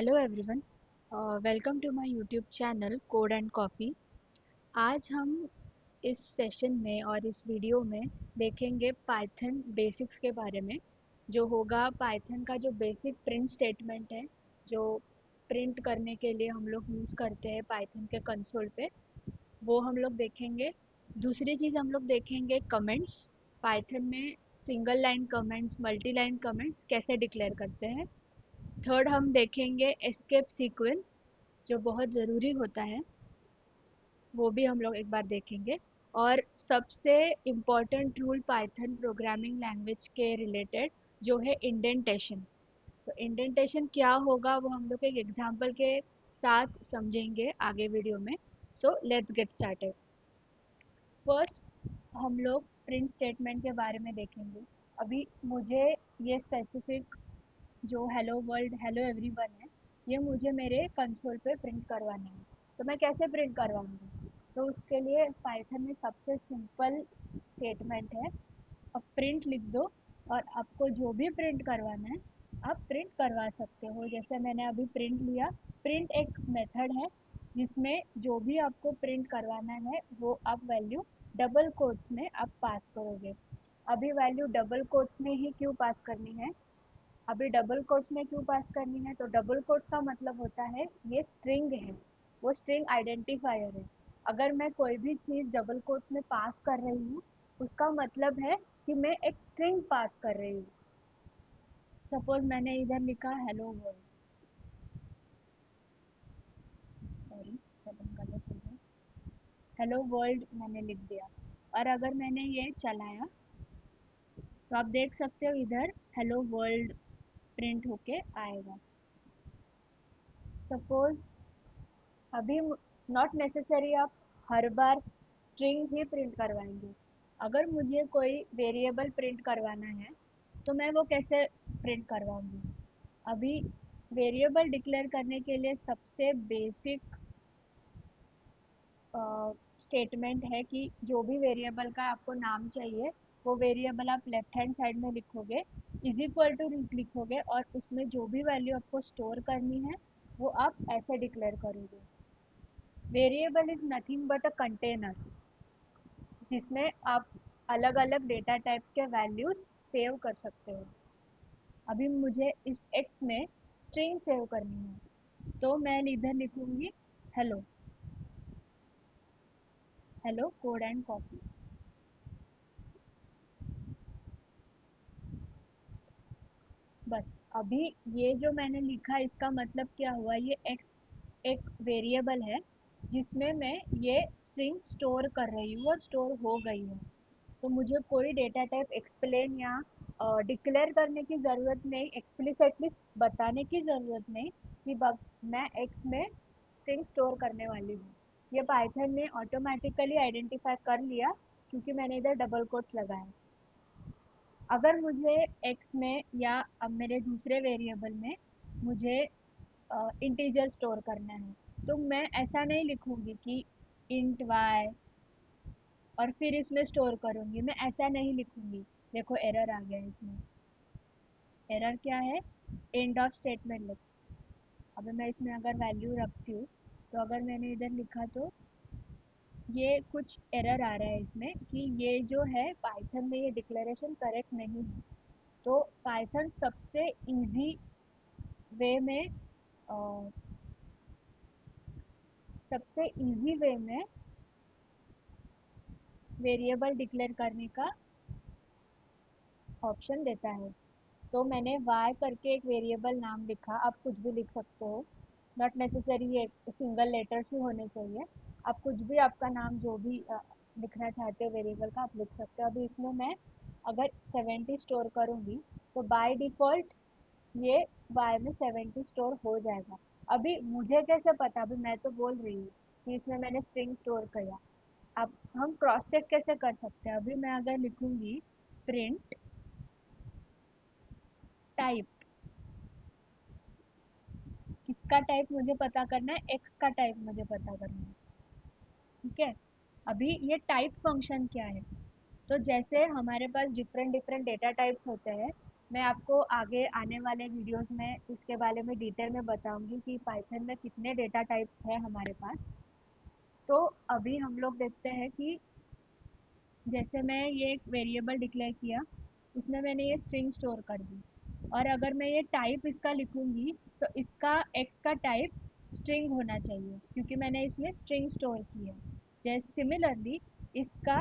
Hello everyone, welcome to my YouTube channel code and coffee. आज हम इस session में और इस वीडियो में देखेंगे पाइथन बेसिक्स के बारे में। जो होगा पाइथन का जो बेसिक प्रिंट स्टेटमेंट है, जो प्रिंट करने के लिए हम लोग यूज़ करते हैं पाइथन के कंसोल पे, वो हम लोग देखेंगे। दूसरी चीज़ हम लोग देखेंगे कमेंट्स। पाइथन में single line comments, multi line comments कैसे डिक्लेयर करते हैं। थर्ड हम देखेंगे एस्केप सीक्वेंस, जो बहुत ज़रूरी होता है, वो भी हम लोग एक बार देखेंगे। और सबसे important rule Python programming language के रिलेटेड जो है इंडेंटेशन। तो इंडेंटेशन क्या होगा वो हम लोग एक एग्जांपल के साथ समझेंगे आगे वीडियो में। So let's get started. First हम लोग प्रिंट स्टेटमेंट के बारे में देखेंगे। अभी मुझे ये स्पेसिफिक जो हेलो वर्ल्ड हेलो एवरीवन है, ये मुझे मेरे कंसोल पे प्रिंट करवाना है। तो मैं कैसे प्रिंट करवाऊंगी? तो उसके लिए पाइथन में सबसे सिंपल स्टेटमेंट है, अब प्रिंट लिख दो और आपको जो भी प्रिंट करवाना है आप प्रिंट करवा सकते हो। जैसे मैंने अभी प्रिंट लिया। प्रिंट एक मेथड है जिसमें जो भी आपको प्रिंट करवाना है वो आप वैल्यू डबल कोट्स में आप पास करोगे। अभी वैल्यू डबल कोट्स में ही क्यों पास करनी है? अभी डबल कोट्स में क्यों पास करनी है? तो डबल कोट्स का मतलब होता है ये स्ट्रिंग है, वो स्ट्रिंग आइडेंटिफायर है। अगर मैं कोई भी चीज़ डबल कोट्स में पास कर रही हूँ, उसका मतलब है कि मैं एक स्ट्रिंग पास कर रही हूँ। सपोज मैंने इधर लिखा हेलो वर्ल्ड, सॉरी सेवन गलत हो गया, हेलो वर्ल्ड मैंने लिख दिया। और अगर मैंने ये चलाया तो आप देख सकते हो इधर हेलो वर्ल्ड प्रिंट होके आएगा। सपोज अभी नॉट नेसेसरी आप हर बार स्ट्रिंग ही प्रिंट करवाएंगे। अगर मुझे कोई वेरिएबल प्रिंट करवाना है तो मैं वो कैसे प्रिंट करवाऊंगी? अभी वेरिएबल डिक्लेयर करने के लिए सबसे बेसिक स्टेटमेंट है कि जो भी वेरिएबल का आपको नाम चाहिए वो वेरिएबल आप लेफ्ट हैंड साइड में लिखोगे, इज इक्वल टू लिखोगे और उसमें जो भी वैल्यू आपको स्टोर करनी है वो आप ऐसे डिक्लेयर करोगे। Variable is nothing but a container जिसमें आप अलग अलग डेटा टाइप्स के वैल्यूज सेव कर सकते हो। अभी मुझे इस एक्स में स्ट्रिंग सेव करनी है तो मैं इधर लिखूंगी hello, hello code and copy. बस अभी ये जो मैंने लिखा इसका मतलब क्या हुआ? ये एक्स एक वेरिएबल है जिसमें मैं ये स्ट्रिंग स्टोर कर रही हूँ और स्टोर हो गई है। तो मुझे कोई डेटा टाइप एक्सप्लेन या डिक्लेयर करने की ज़रूरत नहीं, एक्सप्लिसिटली बताने की ज़रूरत नहीं कि मैं एक्स में स्ट्रिंग स्टोर करने वाली हूँ। ये पाइथन ने ऑटोमेटिकली आइडेंटिफाई कर लिया क्योंकि मैंने इधर डबल कोट्स लगाए। अगर मुझे एक्स में या अब मेरे दूसरे वेरिएबल में मुझे इंटीजर स्टोर करना है तो मैं ऐसा नहीं लिखूंगी कि इंट वाई और फिर इसमें स्टोर करूँगी, मैं ऐसा नहीं लिखूँगी। देखो एरर आ गया इसमें। एरर क्या है? एंड ऑफ स्टेटमेंट लिख। अभी मैं इसमें अगर वैल्यू रखती हूँ तो अगर मैंने इधर लिखा तो ये कुछ एरर आ रहा है इसमें कि ये जो है पाइथन में ये डिक्लेरेशन करेक्ट नहीं है। तो पाइथन सबसे इजी वे में सबसे इजी वे में वेरिएबल डिक्लेयर करने का ऑप्शन देता है। तो मैंने वाई करके एक वेरिएबल नाम लिखा, आप कुछ भी लिख सकते हो, नॉट नेसेसरी ये सिंगल लेटर्स ही होने चाहिए। आप कुछ भी आपका नाम जो भी लिखना चाहते हो वेरिएबल का आप लिख सकते हो। अभी इसमें मैं अगर 70 स्टोर करूँगी तो बाय डिफ़ॉल्ट ये वाई में 70 स्टोर हो जाएगा। अभी मुझे कैसे पता? अभी मैं तो बोल रही हूँ कि इसमें मैंने स्ट्रिंग स्टोर किया। अब हम क्रॉस चेक कैसे कर सकते हैं? अभी मैं अगर लिखूँगी प्रिंट टाइप, किसका टाइप मुझे पता करना है? एक्स का टाइप मुझे पता करना है। ठीक है। अभी ये टाइप फंक्शन क्या है? तो जैसे हमारे पास डिफरेंट डिफरेंट डेटा टाइप्स होते हैं, मैं आपको आगे आने वाले वीडियोस में इसके बारे में डिटेल में बताऊंगी कि पाइथन में कितने डेटा टाइप्स है हमारे पास। तो अभी हम लोग देखते हैं कि जैसे मैं ये एक वेरिएबल डिक्लेयर किया, उसमें मैंने ये स्ट्रिंग स्टोर कर दी, और अगर मैं ये टाइप इसका लिखूंगी तो इसका एक्स का टाइप स्ट्रिंग होना चाहिए क्योंकि मैंने इसमें स्ट्रिंग स्टोर की है। जैसे सिमिलरली इसका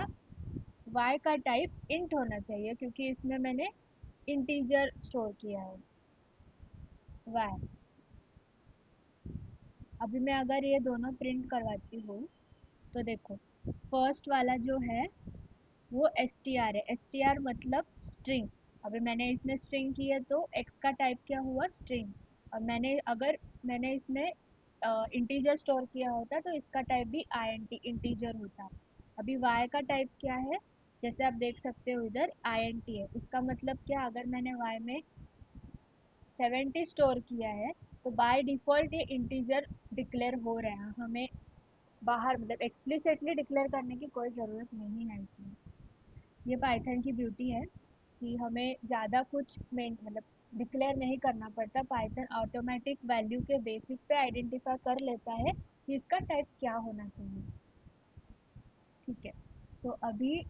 वाई का टाइप इंट होना चाहिए क्योंकि इसमें मैंने इंटीजर स्टोर किया है वाई। अभी मैं अगर ये दोनों प्रिंट करवाती हूँ तो देखो, फर्स्ट वाला जो है वो एस टी आर है। एस टी आर मतलब स्ट्रिंग। अभी मैंने इसमें स्ट्रिंग की है तो एक्स का टाइप क्या हुआ, स्ट्रिंग। और मैंने इसमें इंटीजर स्टोर किया होता तो इसका टाइप भी आई एन टी इंटीजर होता। अभी वाई का टाइप क्या है, जैसे आप देख सकते हो इधर आई एन टी है। इसका मतलब क्या, अगर मैंने वाई में 70 स्टोर किया है तो बाय डिफ़ॉल्ट ये इंटीजर डिक्लेयर हो रहा है। हमें बाहर मतलब एक्सप्लिसिटली डिक्लेयर करने की कोई ज़रूरत नहीं है इसमें। ये पाइथन की ब्यूटी है कि हमें ज़्यादा कुछ मेन मतलब डिक्लेयर नहीं करना पड़ता। पाइथन ऑटोमेटिक वैल्यू के बेसिस पे आइडेंटिफाई कर लेता है कि इसका टाइप क्या होना चाहिए। ठीक है। सो अभी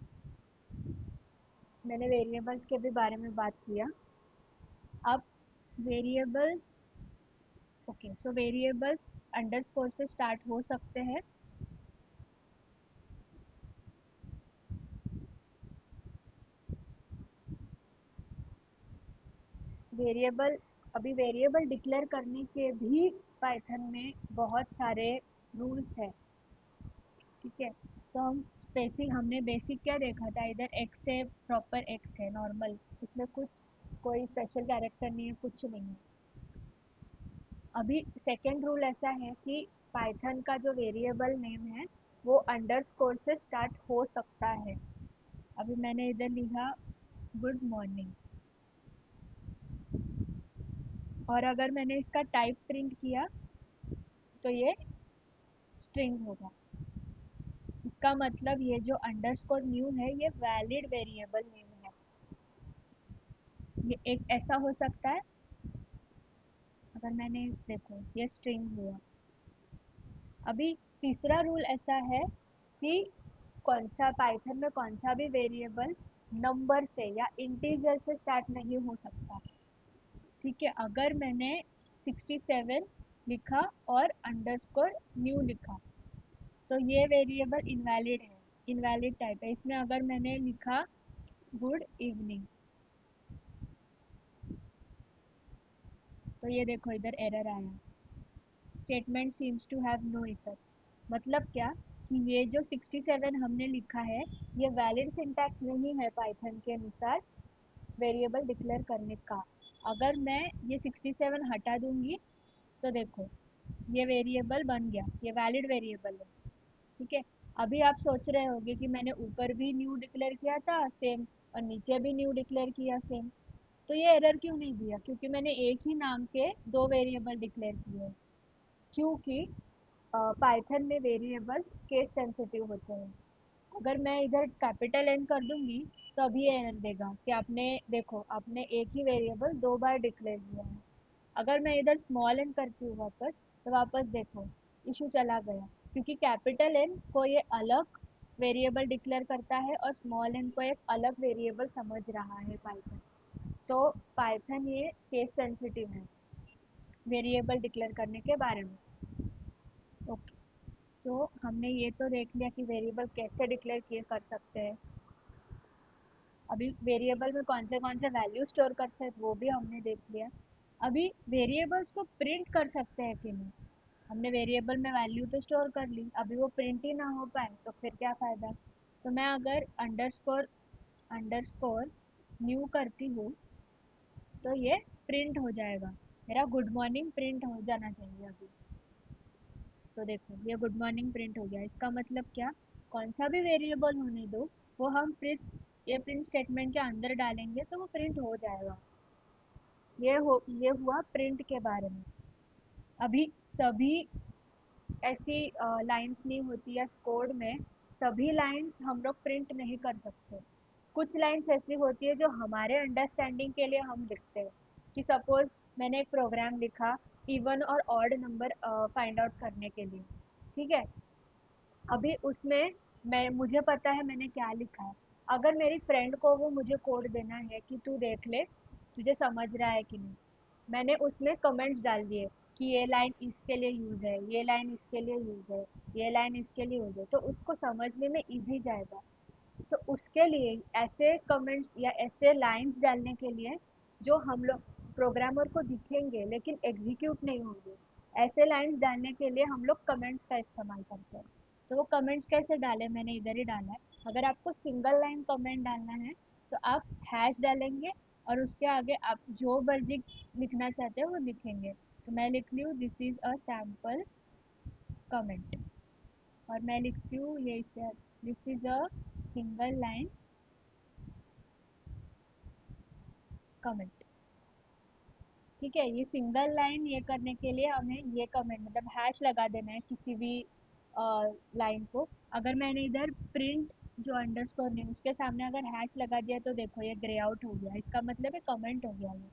मैंने वेरिएबल्स के भी बारे में बात किया। अब वेरिएबल्स, ओके, सो वेरिएबल्स अंडरस्कोर से स्टार्ट हो सकते हैं। वेरिएबल, अभी वेरिएबल डिक्लेयर करने के भी पाइथन में बहुत सारे रूल्स हैं। ठीक है। तो हमने बेसिक क्या देखा था, इधर एक्स है, प्रॉपर एक्स है, नॉर्मल, इसमें कुछ कोई स्पेशल कैरेक्टर नहीं है, कुछ नहीं है। अभी सेकेंड रूल ऐसा है कि पाइथन का जो वेरिएबल नेम है वो अंडरस्कोर से स्टार्ट हो सकता है। अभी मैंने इधर लिखा गुड मॉर्निंग, और अगर मैंने इसका टाइप प्रिंट किया तो ये स्ट्रिंग होगा। इसका मतलब ये जो अंडरस्कोर न्यू है ये वैलिड वेरिएबल नेम है। ये एक ऐसा हो सकता है, अगर मैंने देखो ये स्ट्रिंग हुआ। अभी तीसरा रूल ऐसा है कि कौन सा पाइथन में कौन सा भी वेरिएबल नंबर से या इंटीजर से स्टार्ट नहीं हो सकता। ठीक है। अगर मैंने 67 लिखा और अंडरस्कोर न्यू लिखा तो ये वेरिएबल इनवैलिड है, इनवैलिड टाइप है। इसमें अगर मैंने लिखा गुड इवनिंग तो ये देखो इधर एरर आया, statement seems to have no effect. मतलब क्या, कि ये जो 67 हमने लिखा है ये वैलिड सिंटैक्स नहीं है पाइथन के अनुसार वेरिएबल डिक्लेयर करने का। अगर मैं ये 67 हटा दूंगी तो देखो ये वेरिएबल बन गया, ये वैलिड वेरिएबल है। ठीक है। अभी आप सोच रहे होंगे कि मैंने ऊपर भी न्यू डिक्लेयर किया था सेम और नीचे भी न्यू डिक्लेयर किया सेम, तो ये एरर क्यों नहीं दिया, क्योंकि मैंने एक ही नाम के दो वेरिएबल डिक्लेयर किए हैं। क्योंकि पाइथन में वेरिएबल्स केस सेंसिटिव होते हैं। अगर मैं इधर कैपिटल एन कर दूंगी तो अभी ये एरर देगा कि आपने देखो आपने एक ही वेरिएबल दो बार डिक्लेयर किया है। अगर मैं इधर स्मॉल एन करती हूँ वापस तो वापस देखो इशू चला गया, क्योंकि कैपिटल एन को ये अलग वेरिएबल डिक्लेयर करता है और स्मॉल एन को एक अलग वेरिएबल समझ रहा है पाइथन। तो पाइथन ये केस सेंसिटिव है वेरिएबल डिक्लेयर करने के बारे में। ओके। सो हमने ये तो देख लिया कि वेरिएबल कैसे डिक्लेयर किए कर सकते हैं। अभी वेरिएबल में कौन से वैल्यू स्टोर करते हैं वो भी हमने देख लिया। अभी वेरिएबल्स को प्रिंट कर सकते हैं कि नहीं। हमने वेरिएबल में वैल्यू तो स्टोर कर ली, अभी वो प्रिंट ही ना हो पाए तो फिर क्या फ़ायदा। तो मैं अगर अंडरस्कोर अंडरस्कोर न्यू करती हूँ तो ये प्रिंट हो जाएगा, मेरा गुड मॉर्निंग प्रिंट हो जाना चाहिए अभी। तो देखो ये गुड मॉर्निंग प्रिंट हो गया। इसका मतलब क्या, कौन सा भी वेरिएबल होने दो वो हम प्रिंट, ये प्रिंट स्टेटमेंट के अंदर डालेंगे तो वो प्रिंट हो जाएगा। ये हुआ प्रिंट के बारे में। अभी सभी ऐसी लाइंस नहीं होती है कोड में, सभी लाइंस हम लोग प्रिंट नहीं कर सकते। कुछ लाइन्स ऐसी होती है जो हमारे अंडरस्टैंडिंग के लिए हम लिखते हैं, कि सपोज मैंने एक प्रोग्राम लिखा इवन और ऑड नंबर फाइंड आउट करने के लिए, ठीक है। अभी उसमें मैं मुझे पता है मैंने क्या लिखा है। अगर मेरी फ्रेंड को वो मुझे कोड देना है कि तू देख ले तुझे समझ रहा है कि नहीं, मैंने उसमें कमेंट्स डाल दिए कि ये लाइन इसके लिए यूज़ है, ये लाइन इसके लिए यूज़ है, ये लाइन इसके लिए यूज़ है, तो उसको समझने में इजी जाएगा। तो उसके लिए ऐसे कमेंट्स या ऐसे लाइंस डालने के लिए जो हम लोग प्रोग्रामर को दिखेंगे लेकिन एग्जीक्यूट नहीं होंगे, ऐसे लाइंस डालने के लिए हम लोग कमेंट्स का इस्तेमाल करते हैं। तो वो कमेंट्स कैसे डाले, मैंने इधर ही डाला है। अगर आपको सिंगल लाइन कमेंट डालना है तो आप हैश डालेंगे और उसके आगे आप जो मर्जी लिखना चाहते हैं वो लिखेंगे। तो मैं लिख ली हूँ this is a sample comment, और मैं लिखती हूँ ये इसे this is a single line comment. ठीक है, ये सिंगल लाइन ये करने के लिए हमें ये कमेंट मतलब हैश लगा देना है किसी भी लाइन को। अगर मैंने इधर प्रिंट जो अंडरस्कोर नहीं उसके सामने अगर हैश लगा दिया तो देखो ये ग्रे आउट हो गया, इसका मतलब है कमेंट हो गया ये।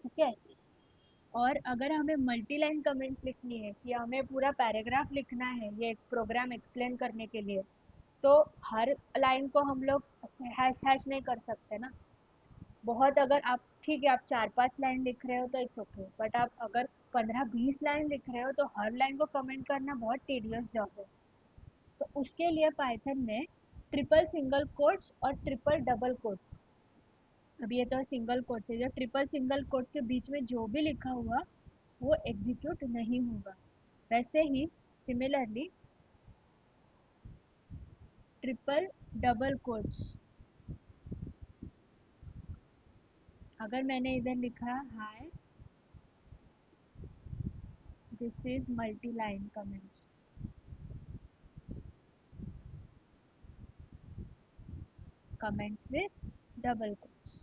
ठीक है। और अगर हमें मल्टी लाइन कमेंट्स लिखनी है कि हमें पूरा पैराग्राफ लिखना है ये प्रोग्राम एक्सप्लेन करने के लिए, तो हर लाइन को हम लोग हैश हैश नहीं कर सकते ना। बहुत अगर आप ठीक है आप 4-5 लाइन लिख रहे हो तो इट्स ओके, बट आप अगर 15-20 लाइन लिख रहे हो तो हर लाइन को कमेंट करना बहुत टीडियस जॉब है। तो उसके लिए पाइथन में ट्रिपल सिंगल कोट्स और ट्रिपल डबल कोट्स, अभी ये तो सिंगल कोट्स है, जो ट्रिपल सिंगल कोट के बीच में जो भी लिखा हुआ वो एग्जीक्यूट नहीं होगा। वैसे ही सिमिलरली ट्रिपल डबल कोट्स, अगर मैंने इधर लिखा hi this is multi line comments, comments with double quotes,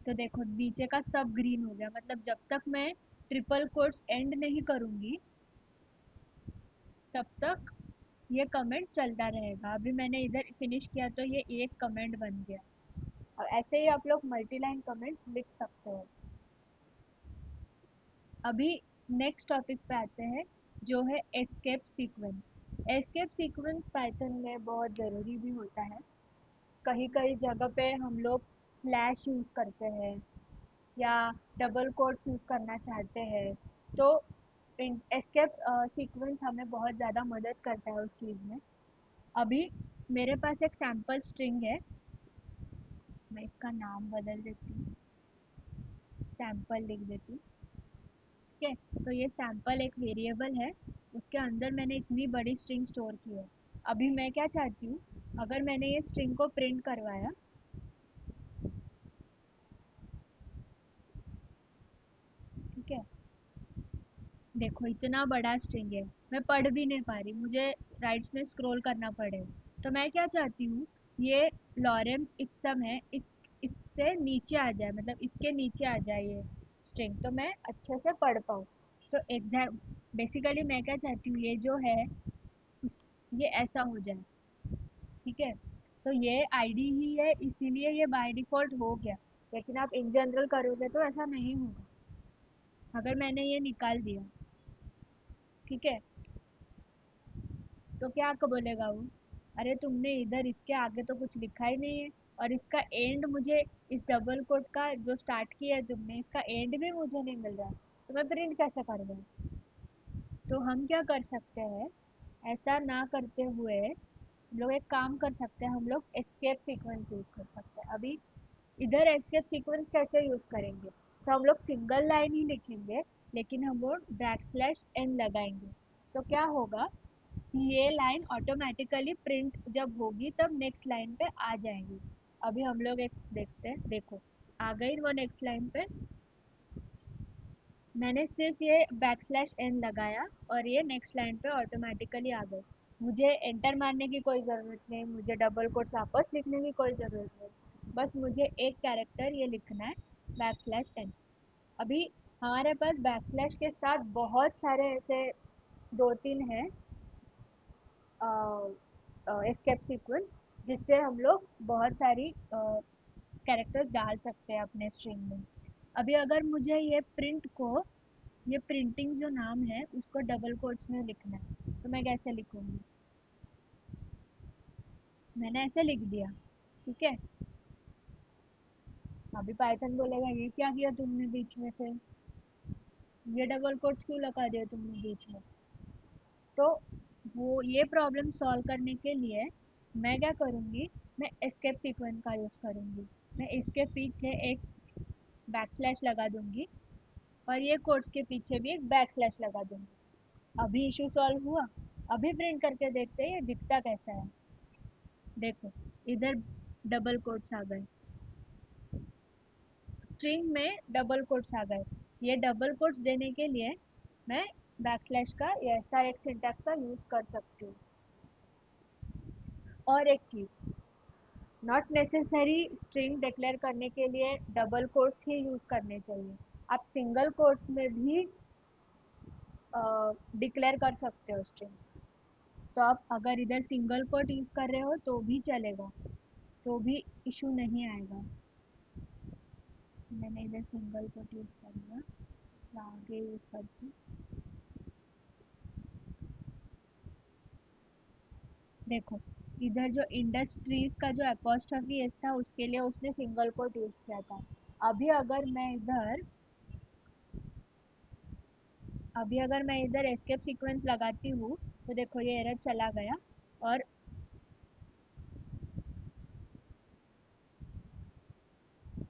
तो देखो नीचे का सब ग्रीन हो गया, मतलब जब तक मैं ट्रिपल कोट्स एंड नहीं करूंगी तब तक ये कमेंट चलता रहेगा। अभी मैंने इधर फिनिश किया तो ये एक कमेंट बन गया। और ऐसे ही आप लोग मल्टी लाइन कमेंट लिख सकते हो। अभी नेक्स्ट टॉपिक पे आते हैं जो है escape sequence. Escape sequence Python में बहुत ज़रूरी भी होता है। कहीं कहीं जगह पे हम लोग स्लैश यूज़ करते हैं या डबल कोट्स यूज़ करना चाहते हैं, तो एस्केप सीक्वेंस हमें बहुत ज़्यादा मदद करता है उस चीज़ में। अभी मेरे पास एक सैम्पल स्ट्रिंग है, मैं इसका नाम बदल देती हूँ, सैम्पल लिख देती हूँ। ठीक है, तो ये सैम्पल एक वेरिएबल है, उसके अंदर मैंने इतनी बड़ी स्ट्रिंग स्टोर की है। अभी मैं क्या चाहती हूँ, अगर मैंने ये स्ट्रिंग को प्रिंट करवाया, ठीक है, देखो इतना बड़ा स्ट्रिंग है, मैं पढ़ भी नहीं पा रही, मुझे राइट्स में स्क्रॉल करना पड़ेगा। तो मैं क्या चाहती हूँ, ये लॉरेम इप्सम है, इस इससे नीचे आ जाए, मतलब इसके नीचे आ जाए ये स्ट्रिंग, तो मैं अच्छे से पढ़ पाऊँ। तो एग्जाम बेसिकली मैं क्या चाहती हूँ, ये जो है ये ऐसा हो जाए। ठीक है, तो ये आईडी ही है इसीलिए ये बाय डिफ़ॉल्ट हो गया, लेकिन आप इन जनरल करोगे तो ऐसा नहीं होगा। अगर मैंने ये निकाल दिया, ठीक है, तो क्या बोलेगा वो, अरे तुमने इधर इसके आगे तो कुछ लिखा ही नहीं है, और इसका एंड मुझे इस डबल कोट का जो स्टार्ट किया है तुमने इसका एंड भी मुझे नहीं मिल रहा, तो मैं प्रिंट कैसे कर दूँ। तो हम क्या कर सकते हैं, ऐसा ना करते हुए हम लोग एक काम कर सकते हैं, हम लोग एस्केप सीक्वेंस यूज़ कर सकते हैं। अभी इधर एस्केप सीक्वेंस कैसे यूज़ करेंगे, तो हम लोग सिंगल लाइन ही लिखेंगे, लेकिन हम लोग बैक स्लैश एन लगाएंगे। तो क्या होगा कि ये लाइन ऑटोमेटिकली प्रिंट जब होगी तब नेक्स्ट लाइन पे आ जाएंगी। अभी हम लोग एक देखते हैं, देखो आ गई वो नेक्स्ट लाइन पे, मैंने सिर्फ ये बैक स्लैश एन लगाया और ये नेक्स्ट लाइन पे ऑटोमेटिकली आ गई। मुझे एंटर मारने की कोई ज़रूरत नहीं, मुझे डबल कोट वापस लिखने की कोई ज़रूरत नहीं, बस मुझे एक कैरेक्टर ये लिखना है बैक स्लैश एन। अभी हमारे पास बैक स्लैश के साथ बहुत सारे ऐसे 2-3 हैं एस्केप सीक्वेंस, जिससे हम लोग बहुत सारी कैरेक्टर्स डाल सकते हैं अपने स्ट्रिंग में। अभी अगर मुझे ये प्रिंटिंग जो नाम है उसको डबल कोट्स में लिखना है, तो मैं कैसे लिखूंगी? मैंने ऐसे लिख दिया, ठीक है। अभी पाइथन बोलेगा ये क्या किया तुमने बीच में से, ये डबल कोट्स क्यों लगा दिया तुमने बीच में? तो वो ये प्रॉब्लम सॉल्व करने के लिए मैं क्या करूँगी, मैं एस्केप सीक्वेंस का यूज़ करूँगी। मैं इसके पीछे एक बैकस्लैश लगा दूंगी और ये कोट्स के पीछे भी एक बैकस्लैश लगा दूंगी। अभी इशू सॉल्व हुआ। अभी प्रिंट करके देखते हैं ये दिखता कैसा है। देखो, इधर डबल कोट्स आ गए, स्ट्रिंग में डबल कोट्स आ गए। ये डबल कोट्स देने के लिए मैं बैकस्लैश का या ऐसा एक सिंटैक्स का यूज़ कर सकती हूँ। और एक चीज़, नॉट नेसेसरी स्ट्रिंग डिक्लेयर करने के लिए डबल कोट्स ही यूज़ करने चाहिए। आप सिंगल कोट्स में भी डिक्लेयर कर सकते हो स्ट्रिंग्स। तो आप अगर इधर सिंगल कोट यूज़ कर रहे हो तो भी चलेगा, तो भी इशू नहीं आएगा। मैंने इधर सिंगल कोट यूज़ कर लिया, तो आगे यूज़ करती हूँ। देखो, इधर जो इंडस्ट्रीज का जो अपॉस्ट्रफी एस था उसके लिए उसने सिंगल कोट यूज़ किया था। अभी अगर मैं इधर अभी अगर मैं इधर एस्केप सीक्वेंस लगाती हूँ तो देखो ये एरर चला गया और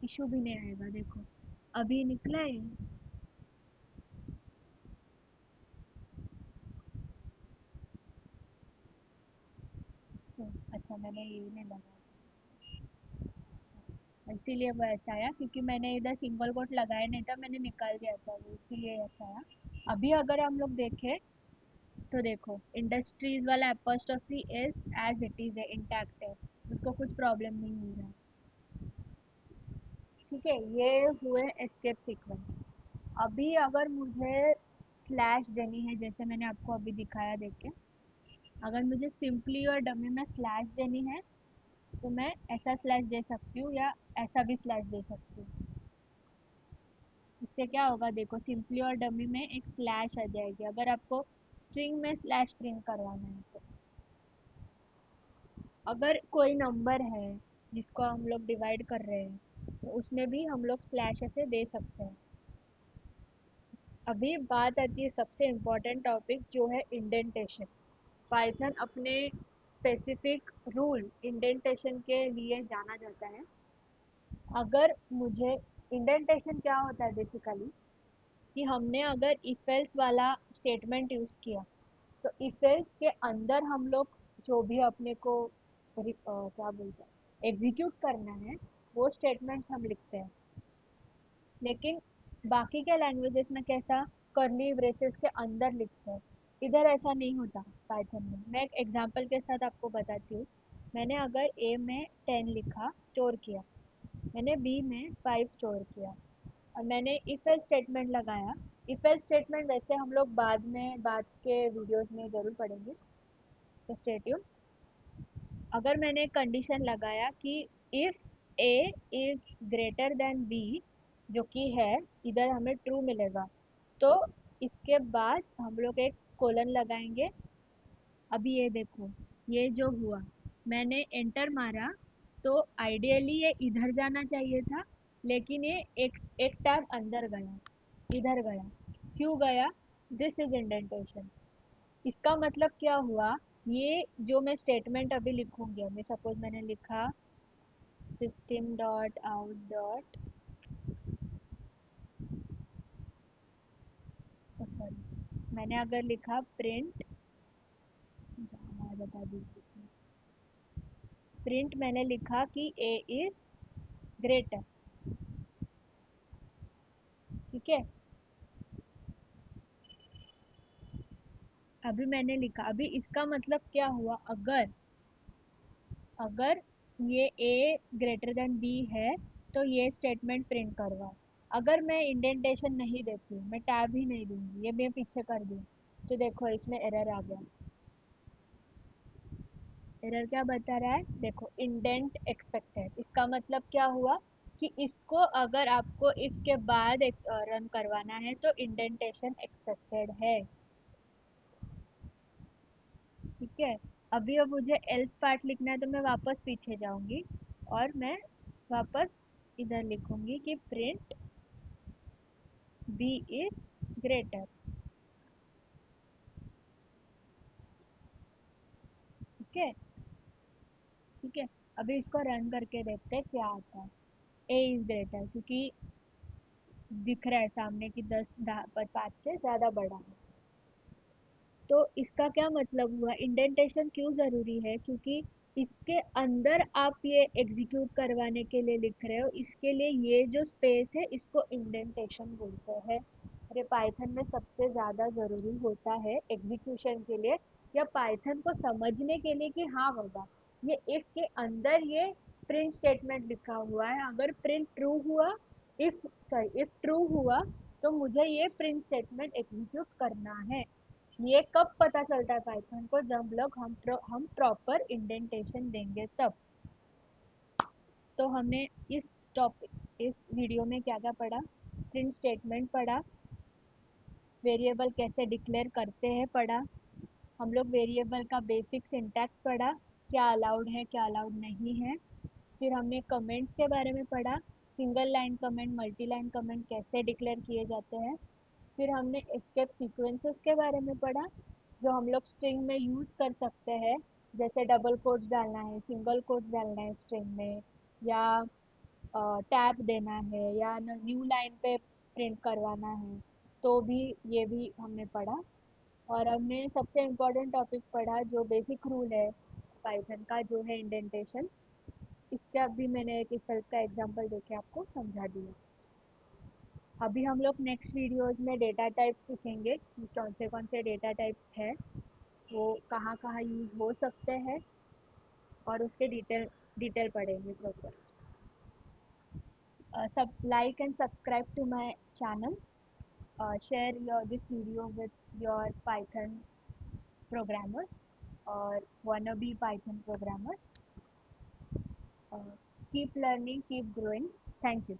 इशू भी नहीं आएगा। देखो, अभी निकला है। अच्छा, मैंने ये नहीं लगाया, इसीलिए वो ऐसा आया, क्योंकि मैंने इधर सिंगल कोट लगाया नहीं था, मैंने निकाल दिया था, वो इसीलिए ऐसा आया। अभी अगर हम लोग देखें तो देखो, इंडस्ट्रीज वाला apostrophe is as it is है, इंटैक्ट है, उसको कुछ प्रॉब्लम नहीं हो रहा है। ठीक है, ये हुए एस्केप सीक्वेंस। अभी अगर मुझे स्लैश देनी है, जैसे मैंने आपको अभी दिखाया, देख के अगर मुझे सिंपली और डमी में स्लैश देनी है तो मैं ऐसा स्लैश दे सकती हूँ या ऐसा भी स्लैश दे सकती हूँ। इससे क्या होगा, देखो, सिंपली और डमी में एक स्लैश आ जाएगी अगर आपको स्ट्रिंग में स्लैश प्रिंट करवाना है तो। अगर कोई नंबर है जिसको हम लोग डिवाइड कर रहे हैं तो उसमें भी हम लोग स्लैश ऐसे दे सकते हैं। अभी बात आती है सबसे इम्पोर्टेंट टॉपिक, जो है इंडेंटेशन। पाइथन अपने स्पेसिफिक रूल इंडेंटेशन के लिए जाना जाता है। अगर मुझे इंडेंटेशन क्या होता है बेसिकली, कि हमने अगर इफ एल्स वाला स्टेटमेंट यूज़ किया तो इफ एल्स के अंदर हम लोग जो भी अपने को क्या बोलते हैं एग्जीक्यूट करना है वो स्टेटमेंट हम लिखते हैं। लेकिन बाकी के लैंग्वेजेस में कैसा, कर्ली ब्रेसेस के अंदर लिखते हैं। इधर ऐसा नहीं होता पाइथन में। मैं एक एग्जांपल के साथ आपको बताती हूँ। मैंने अगर ए में 10 लिखा, स्टोर किया, मैंने बी में 5 स्टोर किया, और मैंने इफ एल्स स्टेटमेंट लगाया। इफ एल्स स्टेटमेंट वैसे हम लोग बाद के वीडियोस में ज़रूर पढ़ेंगे, तो स्टे ट्यून। अगर मैंने कंडीशन लगाया कि if A is greater than B, जो कि है, इधर हमें ट्रू मिलेगा, तो इसके बाद हम लोग एक कोलन लगाएंगे। अभी ये देखो, ये जो हुआ, मैंने एंटर मारा तो आइडियली ये इधर जाना चाहिए था, लेकिन ये एक टैब अंदर गया, इधर गया। क्यों गया? This is indentation. इसका मतलब क्या हुआ, ये जो मैं स्टेटमेंट अभी लिखूंगी, अभी सपोज मैंने लिखा system dot out dot, sorry, मैंने अगर लिखा प्रिंट, बता दीजिए, प्रिंट मैंने लिखा कि ए इज ग्रेटर, ठीक है। अभी मैंने लिखा, अभी इसका मतलब क्या हुआ, अगर अगर ये ए ग्रेटर देन बी है तो ये स्टेटमेंट प्रिंट करवाओ। अगर मैं इंडेंटेशन नहीं देती हूँ, मैं टैब ही नहीं दूंगी, ये मैं पीछे कर दूँ, तो देखो इसमें एरर आ गया। एरर क्या बता रहा है, देखो इंडेंट एक्सपेक्टेड, इसका मतलब क्या हुआ कि इसको अगर आपको इफ के बाद रन करवाना है तो इंडेंटेशन एक्सपेक्टेड है। ठीक है, अभी अब मुझे एल्स पार्ट लिखना है तो मैं वापस पीछे जाऊंगी और मैं वापस इधर लिखूंगी कि प्रिंट बी इज ग्रेटर। ठीक है, ठीक है, अभी इसको रन करके देखते हैं क्या आता है। ए इज ग्रेटर क्योंकि दिख रहा है सामने की 5 से ज़्यादा बड़ा है। तो इसका क्या मतलब हुआ, इंडेंटेशन क्यों ज़रूरी है, क्योंकि इसके अंदर आप ये एग्जीक्यूट करवाने के लिए लिख रहे हो, इसके लिए ये जो स्पेस है इसको इंडेंटेशन बोलते हैं। अरे पाइथन में सबसे ज़्यादा ज़रूरी होता है एग्जीक्यूशन के लिए या पाइथन को समझने के लिए कि हाँ बाबा ये इफ के अंदर ये प्रिंट स्टेटमेंट लिखा हुआ है, अगर प्रिंट ट्रू हुआ, इफ ट्रू हुआ तो मुझे ये प्रिंट स्टेटमेंट एग्जीक्यूट करना है। ये कब पता चलता है पाइथन को, जब लोग हम प्रॉपर इंडेंटेशन देंगे तब। तो हमने इस टॉपिक इस वीडियो में क्या क्या पढ़ा, प्रिंट स्टेटमेंट पढ़ा, वेरिएबल कैसे डिक्लेयर करते हैं पढ़ा, हम लोग वेरिएबल का बेसिक सिंटैक्स पढ़ा, क्या अलाउड है क्या अलाउड नहीं है। फिर हमने कमेंट्स के बारे में पढ़ा, single line comment multi line comment कैसे डिक्लेयर किए जाते हैं। फिर हमने एस्केप सीक्वेंसेस के बारे में पढ़ा जो हम लोग स्ट्रिंग में यूज़ कर सकते हैं, जैसे डबल कोट्स डालना है, सिंगल कोट्स डालना है स्ट्रिंग में, या टैब देना है, या न्यू लाइन पे प्रिंट करवाना है, तो भी ये भी हमने पढ़ा। और हमने सबसे इम्पोर्टेंट टॉपिक पढ़ा जो बेसिक रूल है पाइथन का, जो है इंडेंटेशन। इसका भी मैंने एक सेल्फ का एग्जांपल देके आपको समझा दिया। अभी हम लोग नेक्स्ट वीडियोस में डेटा टाइप सीखेंगे कि कौन से डेटा टाइप है, वो कहाँ कहाँ यूज़ हो सकते हैं, और उसके डिटेल पढ़ेंगे प्रॉपर। सब like and subscribe to my channel, share this video with your Python programmer or wannabe Python programmer. Uh, Keep learning, keep growing. Thank you.